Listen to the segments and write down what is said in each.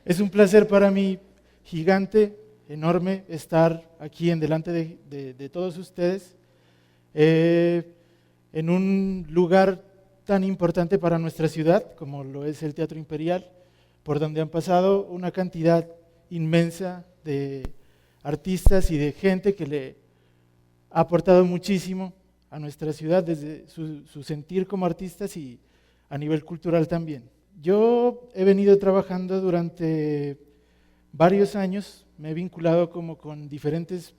Es un placer para mí gigante, enorme, estar aquí en delante de todos ustedes, en un lugar tan importante para nuestra ciudad como lo es el Teatro Imperial, por donde han pasado una cantidad inmensa de artistas y de gente que le ha aportado muchísimo a nuestra ciudad desde su sentir como artistas y a nivel cultural también. Yo he venido trabajando durante varios años, me he vinculado como con diferentes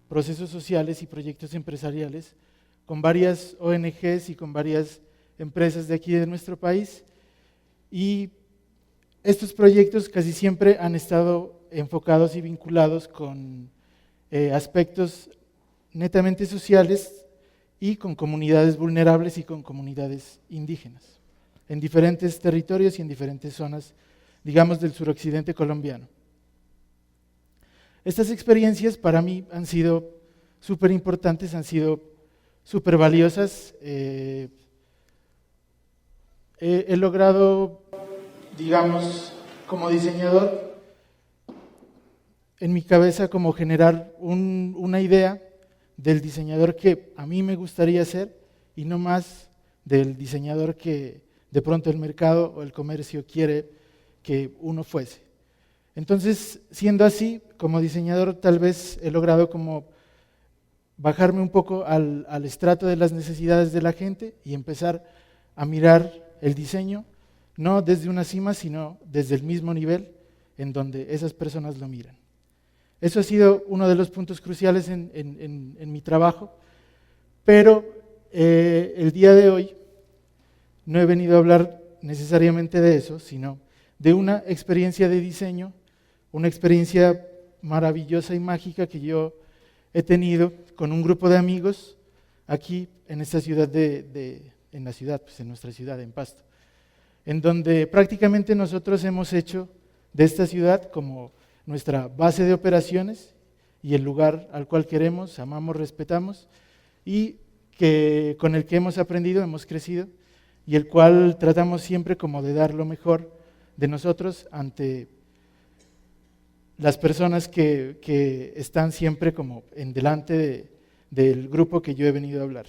procesos sociales y proyectos empresariales, con varias ONGs y con varias empresas de aquí de nuestro país, y estos proyectos casi siempre han estado enfocados y vinculados con aspectos netamente sociales y con comunidades vulnerables y con comunidades indígenas, en diferentes territorios y en diferentes zonas, digamos, del suroccidente colombiano. Estas experiencias para mí han sido súper importantes, han sido súper valiosas. He logrado, digamos, como diseñador, en mi cabeza como generar una idea del diseñador que a mí me gustaría ser y no más del diseñador que de pronto el mercado o el comercio quiere que uno fuese. Entonces, siendo así, como diseñador tal vez he logrado como bajarme un poco al estrato de las necesidades de la gente y empezar a mirar el diseño, no desde una cima, sino desde el mismo nivel en donde esas personas lo miran. Eso ha sido uno de los puntos cruciales en mi trabajo, pero el día de hoy no he venido a hablar necesariamente de eso, sino de una experiencia de diseño, una experiencia maravillosa y mágica que yo he tenido con un grupo de amigos aquí en esta ciudad, en nuestra ciudad, en Pasto, en donde prácticamente nosotros hemos hecho de esta ciudad como nuestra base de operaciones y el lugar al cual queremos, amamos, respetamos y con el que hemos aprendido, hemos crecido y el cual tratamos siempre como de dar lo mejor de nosotros ante las personas que están siempre como en delante del grupo que yo he venido a hablar.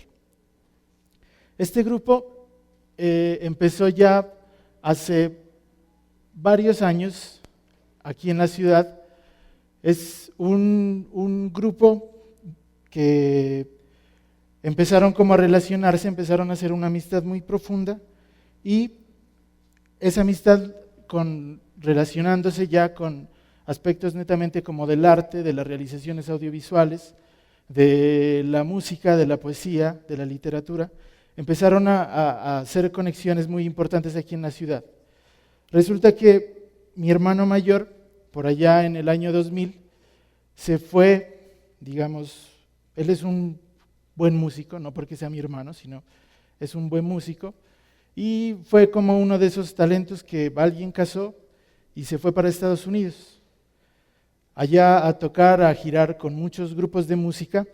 Este grupo empezó ya hace varios años aquí en la ciudad. Es un grupo que empezaron como a relacionarse, empezaron a hacer una amistad muy profunda y esa amistad relacionándose ya con aspectos netamente como del arte, de las realizaciones audiovisuales, de la música, de la poesía, de la literatura, empezaron a hacer conexiones muy importantes aquí en la ciudad. Resulta que mi hermano mayor, por allá en el año 2000, se fue, digamos, él es un buen músico, no porque sea mi hermano, sino es un buen músico, y fue como uno de esos talentos que alguien casó y se fue para Estados Unidos, allá a tocar, a girar con muchos grupos de música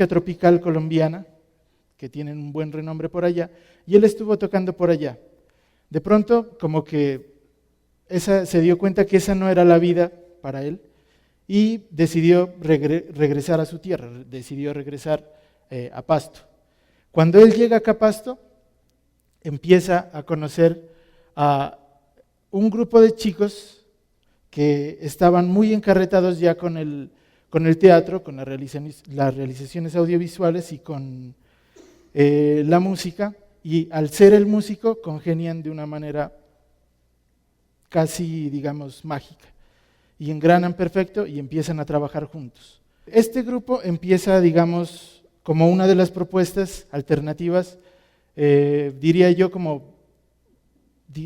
tropical colombiana, que tienen un buen renombre por allá, y él estuvo tocando por allá. De pronto, como que se dio cuenta que esa no era la vida para él, y decidió regresar a su tierra, decidió regresar a Pasto. Cuando él llega acá a Pasto, empieza a conocer a un grupo de chicos que estaban muy encarretados ya con el teatro, con las realizaciones audiovisuales y con la música, y al ser el músico congenian de una manera casi, digamos, mágica, y engranan perfecto y empiezan a trabajar juntos. Este grupo empieza, digamos, como una de las propuestas alternativas, diría yo, como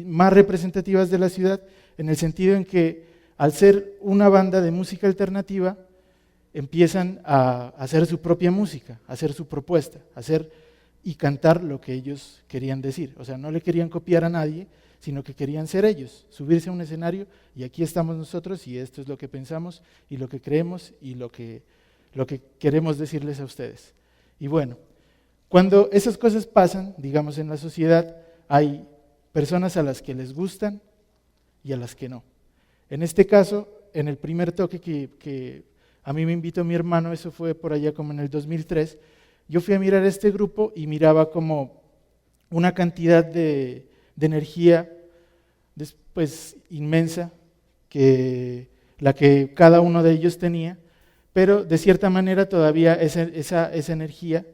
más representativas de la ciudad, en el sentido en que al ser una banda de música alternativa, empiezan a hacer su propia música, a hacer su propuesta, a hacer y cantar lo que ellos querían decir. O sea, no le querían copiar a nadie, sino que querían ser ellos, subirse a un escenario y aquí estamos nosotros y esto es lo que pensamos y lo que creemos y lo que queremos decirles a ustedes. Y bueno, cuando esas cosas pasan, digamos, en la sociedad, hay personas a las que les gustan y a las que no. En este caso, en el primer toque que a mí me invitó mi hermano, eso fue por allá como en el 2003, yo fui a mirar este grupo y miraba como una cantidad de energía pues inmensa, que la que cada uno de ellos tenía, pero de cierta manera todavía esa energía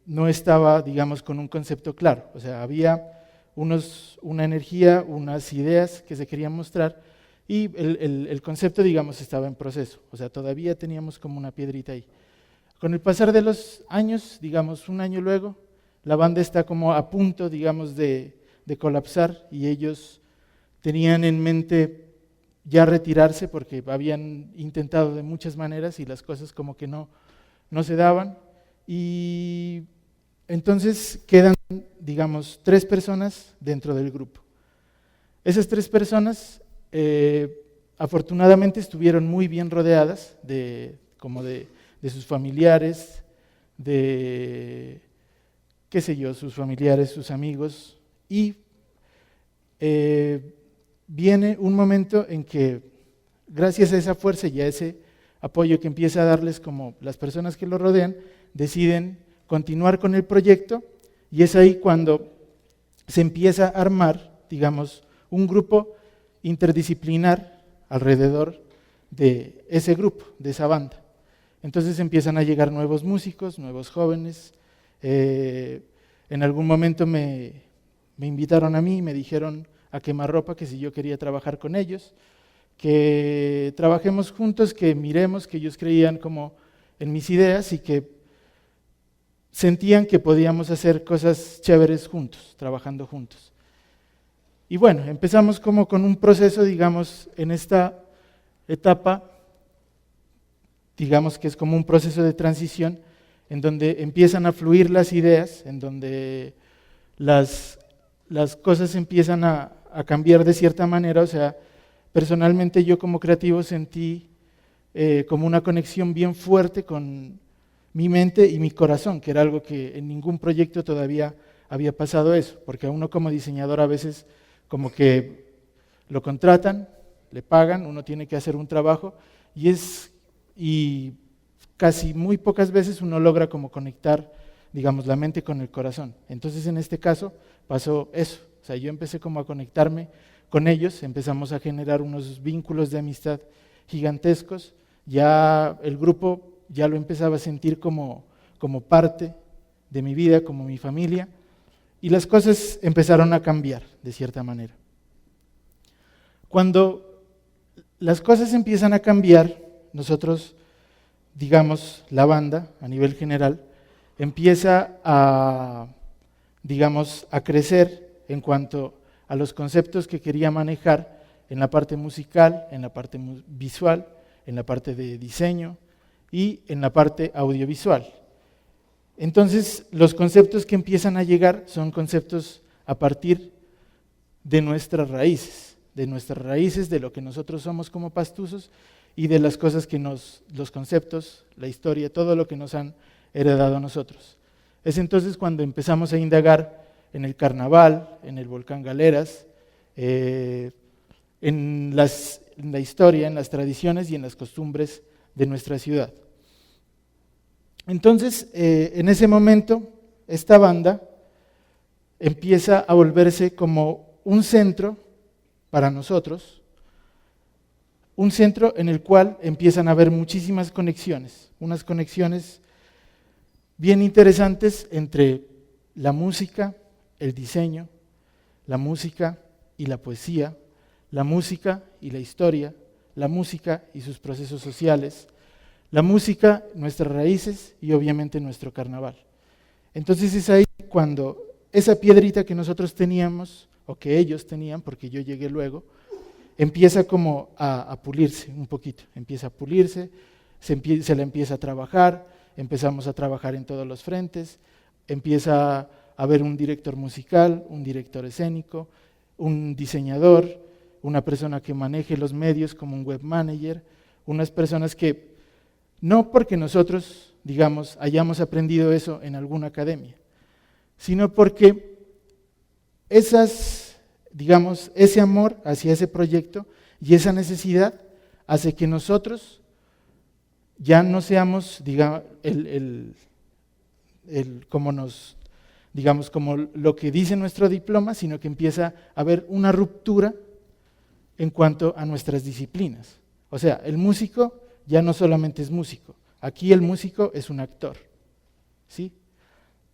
no estaba, digamos, con un concepto claro. O sea, había una energía, unas ideas que se querían mostrar y el concepto, digamos, estaba en proceso. O sea, todavía teníamos como una piedrita ahí. Con el pasar de los años, digamos, un año luego, la banda está como a punto, digamos, de colapsar y ellos tenían en mente ya retirarse porque habían intentado de muchas maneras y las cosas como que no se daban. Y entonces quedan, digamos, 3 personas dentro del grupo. Esas 3 personas afortunadamente estuvieron muy bien rodeadas de sus familiares, de, qué sé yo, sus familiares, sus amigos, y viene un momento en que, gracias a esa fuerza y a ese apoyo que empieza a darles como las personas que lo rodean, deciden continuar con el proyecto y es ahí cuando se empieza a armar, digamos, un grupo interdisciplinar alrededor de ese grupo, de esa banda. Entonces empiezan a llegar nuevos músicos, nuevos jóvenes. En algún momento me invitaron a mí y me dijeron a quemarropa que si yo quería trabajar con ellos, que trabajemos juntos, que miremos, que ellos creían como en mis ideas y que sentían que podíamos hacer cosas chéveres juntos, trabajando juntos. Y bueno, empezamos como con un proceso, digamos, en esta etapa, digamos que es como un proceso de transición, en donde empiezan a fluir las ideas, en donde las cosas empiezan a cambiar de cierta manera. O sea, personalmente yo como creativo sentí como una conexión bien fuerte con mi mente y mi corazón, que era algo que en ningún proyecto todavía había pasado eso, porque a uno como diseñador a veces como que lo contratan, le pagan, uno tiene que hacer un trabajo y casi muy pocas veces uno logra como conectar, digamos, la mente con el corazón. Entonces en este caso pasó eso. O sea, yo empecé como a conectarme con ellos, empezamos a generar unos vínculos de amistad gigantescos, ya el grupo ya lo empezaba a sentir como parte de mi vida, como mi familia, y las cosas empezaron a cambiar de cierta manera. Cuando las cosas empiezan a cambiar, nosotros, digamos, la banda a nivel general, empieza a, digamos, a crecer en cuanto a los conceptos que quería manejar en la parte musical, en la parte visual, en la parte de diseño y en la parte audiovisual. Entonces, los conceptos que empiezan a llegar son conceptos a partir de nuestras raíces, de lo que nosotros somos como pastusos y de las cosas que los conceptos, la historia, todo lo que nos han heredado a nosotros. Es entonces cuando empezamos a indagar en el carnaval, en el volcán Galeras, en la historia, en las tradiciones y en las costumbres de nuestra ciudad. Entonces, en ese momento, esta banda empieza a volverse como un centro para nosotros, un centro en el cual empiezan a haber muchísimas conexiones, unas conexiones bien interesantes entre la música, el diseño, la música y la poesía, la música y la historia, la música y sus procesos sociales, la música, nuestras raíces y obviamente nuestro carnaval. Entonces es ahí cuando esa piedrita que nosotros teníamos, o que ellos tenían, porque yo llegué luego, empieza como a pulirse un poquito, empieza a pulirse, se la empieza a trabajar, empezamos a trabajar en todos los frentes, empieza a haber un director musical, un director escénico, un diseñador, una persona que maneje los medios como un web manager, unas personas que no porque nosotros, digamos, hayamos aprendido eso en alguna academia, sino porque digamos, ese amor hacia ese proyecto y esa necesidad hace que nosotros ya no seamos, digamos, como lo que dice nuestro diploma, sino que empieza a haber una ruptura en cuanto a nuestras disciplinas. O sea, el músico ya no solamente es músico, aquí el músico es un actor, ¿sí?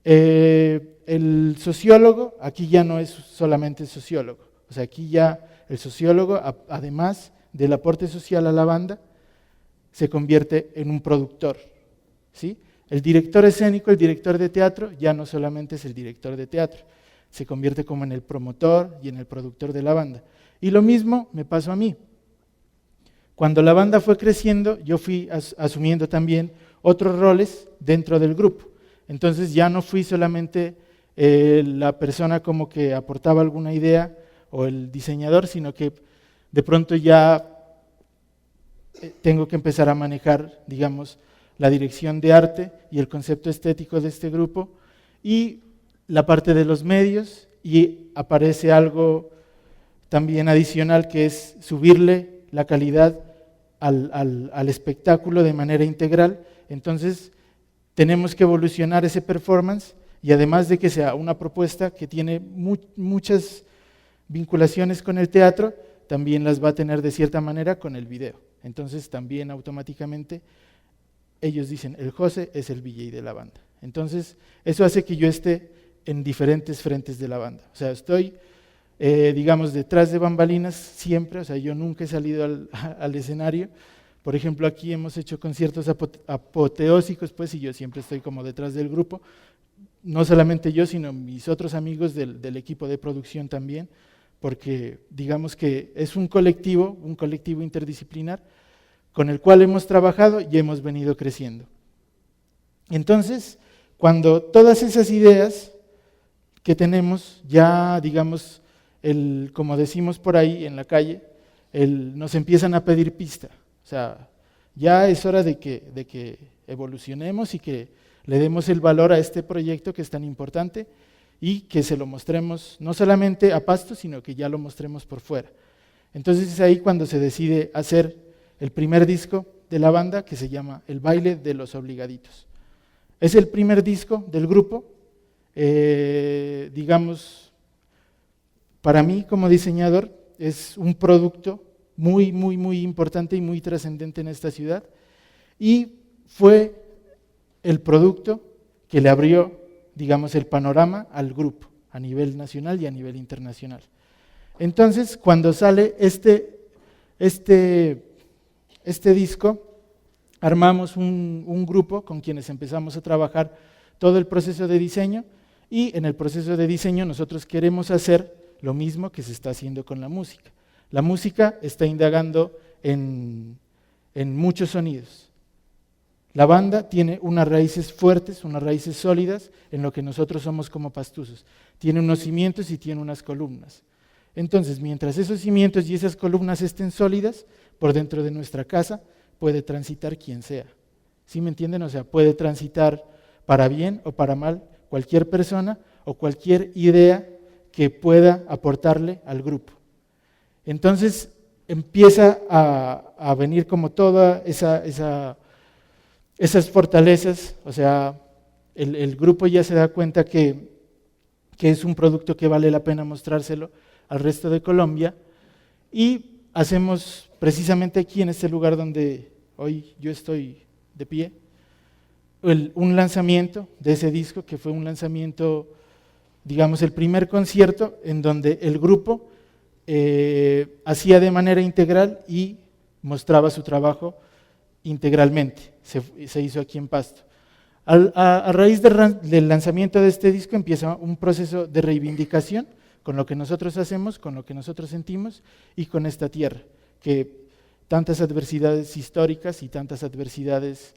El sociólogo aquí ya no es solamente sociólogo, o sea, aquí ya el sociólogo, además del aporte social a la banda, se convierte en un productor, ¿sí? El director escénico, el director de teatro, ya no solamente es el director de teatro, se convierte como en el promotor y en el productor de la banda. Y lo mismo me pasó a mí. Cuando la banda fue creciendo, yo fui asumiendo también otros roles dentro del grupo. Entonces ya no fui solamente la persona como que aportaba alguna idea o el diseñador, sino que de pronto ya tengo que empezar a manejar, digamos, la dirección de arte y el concepto estético de este grupo y la parte de los medios, y aparece algo también adicional que es subirle la calidad al espectáculo de manera integral. Entonces tenemos que evolucionar ese performance y además de que sea una propuesta que tiene muchas vinculaciones con el teatro, también las va a tener de cierta manera con el video. Entonces también automáticamente ellos dicen, el José es el VJ de la banda. Entonces eso hace que yo esté en diferentes frentes de la banda. O sea, estoy, digamos, detrás de bambalinas siempre, o sea, yo nunca he salido al escenario. Por ejemplo, aquí hemos hecho conciertos apoteósicos, pues, y yo siempre estoy como detrás del grupo. No solamente yo, sino mis otros amigos del equipo de producción también, porque digamos que es un colectivo interdisciplinar con el cual hemos trabajado y hemos venido creciendo. Entonces, cuando todas esas ideas que tenemos, ya digamos, como decimos por ahí en la calle, nos empiezan a pedir pista. O sea, ya es hora de que evolucionemos y que le demos el valor a este proyecto que es tan importante y que se lo mostremos no solamente a Pasto, sino que ya lo mostremos por fuera. Entonces es ahí cuando se decide hacer el primer disco de la banda, que se llama El baile de los obligaditos. Es el primer disco del grupo, digamos, para mí como diseñador es un producto muy, muy, muy importante y muy trascendente en esta ciudad, y fue el producto que le abrió, digamos, el panorama al grupo a nivel nacional y a nivel internacional. Entonces, cuando sale este disco, armamos un grupo con quienes empezamos a trabajar todo el proceso de diseño, y en el proceso de diseño nosotros queremos hacer lo mismo que se está haciendo con la música. La música está indagando en muchos sonidos. La banda tiene unas raíces fuertes, unas raíces sólidas en lo que nosotros somos como pastusos. Tiene unos cimientos y tiene unas columnas. Entonces, mientras esos cimientos y esas columnas estén sólidas, por dentro de nuestra casa puede transitar quien sea. ¿Sí me entienden? O sea, puede transitar para bien o para mal cualquier persona o cualquier idea que pueda aportarle al grupo. Entonces empieza a venir como toda esas fortalezas, o sea, el grupo ya se da cuenta que es un producto que vale la pena mostrárselo al resto de Colombia, y hacemos precisamente aquí en este lugar donde hoy yo estoy de pie, un lanzamiento de ese disco, que fue un lanzamiento, digamos, el primer concierto en donde el grupo hacía de manera integral y mostraba su trabajo integralmente. Se hizo aquí en Pasto. A raíz del lanzamiento de este disco empieza un proceso de reivindicación con lo que nosotros hacemos, con lo que nosotros sentimos y con esta tierra, que tantas adversidades históricas y tantas adversidades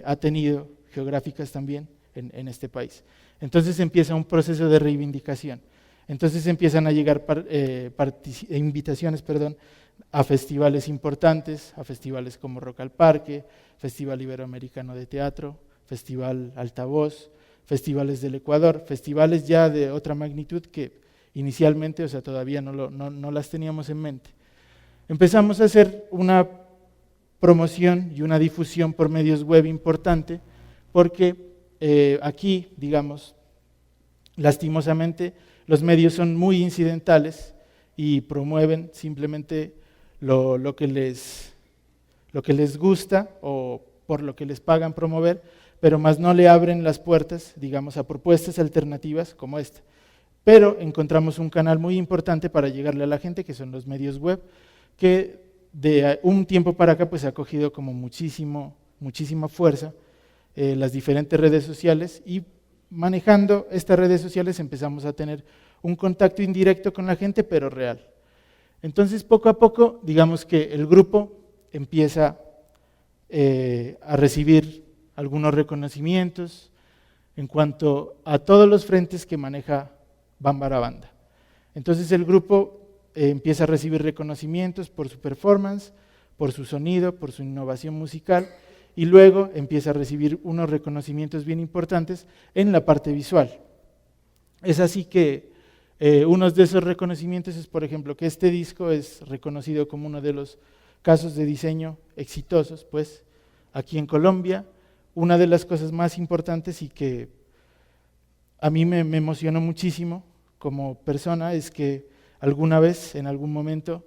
ha tenido, geográficas también, en este país. Entonces empieza un proceso de reivindicación. Entonces empiezan a llegar invitaciones a festivales importantes, a festivales como Rock al Parque, Festival Iberoamericano de Teatro, Festival Altavoz, festivales del Ecuador, festivales ya de otra magnitud que inicialmente, o sea, todavía no las teníamos en mente. Empezamos a hacer una promoción y una difusión por medios web importante, porque aquí, digamos, lastimosamente, los medios son muy incidentales y promueven simplemente lo que les gusta o por lo que les pagan promover, pero más no le abren las puertas, digamos, a propuestas alternativas como esta. Pero encontramos un canal muy importante para llegarle a la gente, que son los medios web, que de un tiempo para acá pues ha cogido como muchísima fuerza las diferentes redes sociales, y manejando estas redes sociales empezamos a tener un contacto indirecto con la gente, pero real. Entonces, poco a poco, digamos que el grupo empieza a recibir algunos reconocimientos en cuanto a todos los frentes que maneja Bambara Banda. Entonces el grupo empieza a recibir reconocimientos por su performance, por su sonido, por su innovación musical, y luego empieza a recibir unos reconocimientos bien importantes en la parte visual. Es así que uno de esos reconocimientos es, por ejemplo, que este disco es reconocido como uno de los casos de diseño exitosos, pues, aquí en Colombia. Una de las cosas más importantes y que a mí me emocionó muchísimo como persona es que alguna vez, en algún momento,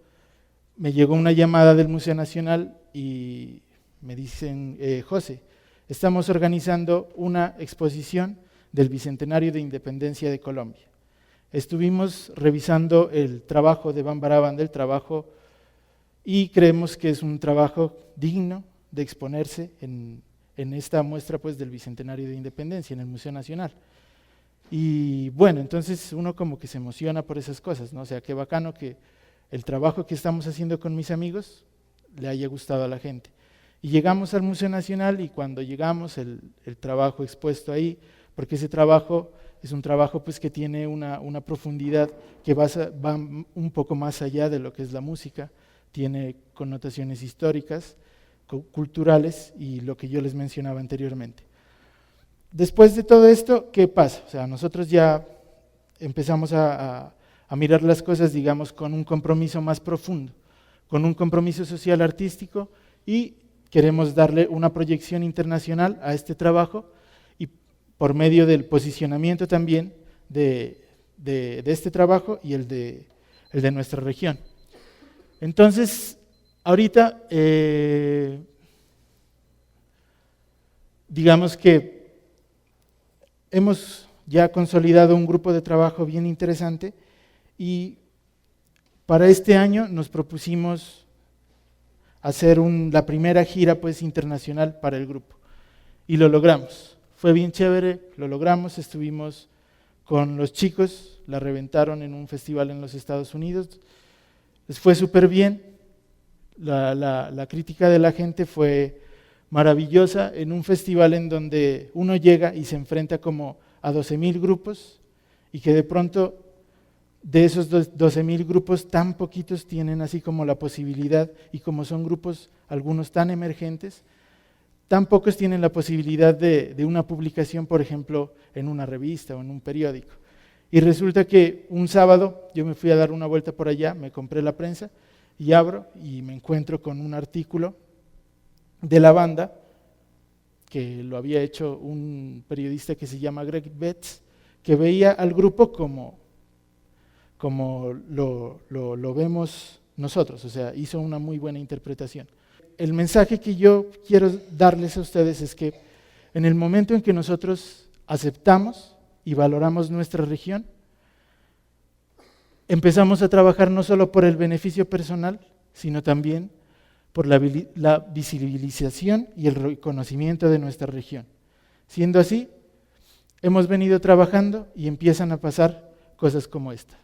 me llegó una llamada del Museo Nacional y me dicen, José, estamos organizando una exposición del Bicentenario de Independencia de Colombia. Estuvimos revisando el trabajo de Bambara Banda, el trabajo, y creemos que es un trabajo digno de exponerse en esta muestra pues, del Bicentenario de Independencia en el Museo Nacional. Y bueno, entonces uno como que se emociona por esas cosas, ¿no? O sea, qué bacano que el trabajo que estamos haciendo con mis amigos le haya gustado a la gente. Y llegamos al Museo Nacional, y cuando llegamos el trabajo expuesto ahí, porque ese trabajo es un trabajo pues, que tiene una profundidad que va un poco más allá de lo que es la música, tiene connotaciones históricas, culturales y lo que yo les mencionaba anteriormente. Después de todo esto, ¿qué pasa? O sea, nosotros ya empezamos a mirar las cosas, digamos, con un compromiso más profundo, con un compromiso social artístico, y queremos darle una proyección internacional a este trabajo, y por medio del posicionamiento también de este trabajo y el de nuestra región. Entonces, ahorita, digamos que hemos ya consolidado un grupo de trabajo bien interesante, y para este año nos propusimos hacer la primera gira pues, internacional para el grupo, y lo logramos. Fue bien chévere, lo logramos, estuvimos con los chicos, la reventaron en un festival en los Estados Unidos, les fue súper bien, la crítica de la gente fue maravillosa, en un festival en donde uno llega y se enfrenta como a 12,000 grupos, y que de pronto de esos 12,000 grupos tan poquitos tienen así como la posibilidad, y como son grupos algunos tan emergentes, tan pocos tienen la posibilidad de una publicación, por ejemplo, en una revista o en un periódico. Y resulta que un sábado yo me fui a dar una vuelta por allá, me compré la prensa y abro y me encuentro con un artículo de la banda, que lo había hecho un periodista que se llama Greg Betts, que veía al grupo como lo vemos nosotros, o sea, hizo una muy buena interpretación. El mensaje que yo quiero darles a ustedes es que en el momento en que nosotros aceptamos y valoramos nuestra región, empezamos a trabajar no solo por el beneficio personal, sino también por la visibilización y el reconocimiento de nuestra región. Siendo así, hemos venido trabajando y empiezan a pasar cosas como esta.